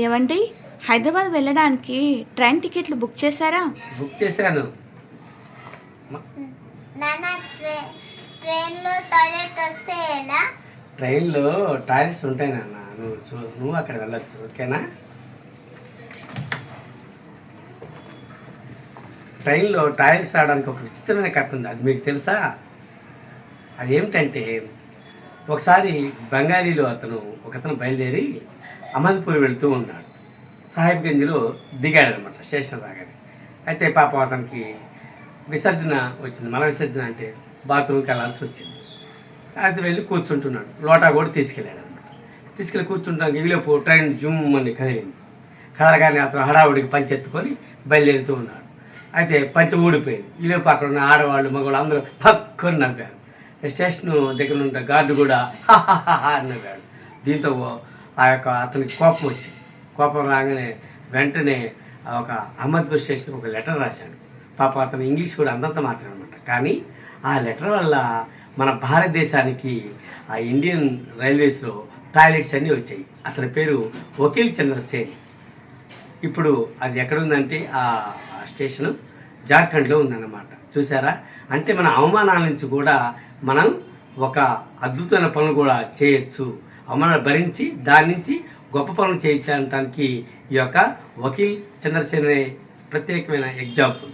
ఏవండి, హైదరాబాద్ వెళ్ళడానికి ట్రైన్ టికెట్లు బుక్ చేశారా? బుక్ చేశాను. నాన్న ట్రైన్లో టాయిలెట్ వస్తే ఎలా? ట్రైన్లో టాయిలెట్స్ ఉంటాయి నాన్న, నువ్వు అక్కడ వెళ్ళొచ్చు. ఓకేనా? ట్రైన్లో టాయిలెట్స్ రావడానికి ఒక విచిత్రమైన కథ ఉంది. అది మీకు తెలుసా? అదేమిటంటే, ఒకసారి బెంగాలీలో ఒకతను బయలుదేరి అహ్మద్పూర్ వెళ్తూ ఉన్నాడు. సాహిబ్గంజ్లో దిగాడనమాట స్టేషన్ రాగానే. అయితే పాపం అతనికి విసర్జన వచ్చింది. మల విసర్జన అంటే బాత్రూమ్కి వెళ్ళాల్సి వచ్చింది. అయితే వెళ్ళి కూర్చుంటున్నాడు. లోటా కూడా తీసుకెళ్ళాడు అనమాట. తీసుకెళ్ళి కూర్చుంటానికి ఈలోపు ట్రైన్ జుమ్ అని కదిలింది. కదలగానే అతను హడావుడికి పంచె ఎత్తుకొని బయలుదేరుతూ ఉన్నాడు. అయితే పంచె ఊడిపోయింది. ఈలోపు అక్కడ ఉన్న ఆడవాళ్ళు మగవాళ్ళు అందరూ పక్కని నవ్వారు. స్టేషన్ దగ్గర ఉన్న గార్డు కూడా హాహాహా అని నవ్వాడు. దీంతో అతనికి కోపం వచ్చింది. కోపం రాగానే వెంటనే ఒక అహ్మద్పూర్ స్టేషన్కి ఒక లెటర్ రాశాడు. పాప అతను ఇంగ్లీష్ కూడా అంతంత మాత్రం అనమాట. కానీ ఆ లెటర్ వల్ల మన భారతదేశానికి ఆ ఇండియన్ రైల్వేస్లో టాయిలెట్స్ అన్నీ వచ్చాయి. అతని పేరు వకీల్ చంద్రసేన్. ఇప్పుడు అది ఎక్కడుందంటే ఆ స్టేషను జార్ఖండ్లో ఉందన్నమాట. చూసారా? అంటే మన అవమానాల నుంచి కూడా మనం ఒక అద్భుతమైన పనులు కూడా చేయొచ్చు. అవమానాలు భరించి దాని నుంచి గొప్ప పనులు చేయొచ్చు అనడానికి ఈ యొక్క వకీల్ చంద్రసేన్ అనే ప్రత్యేకమైన ఎగ్జాంపుల్.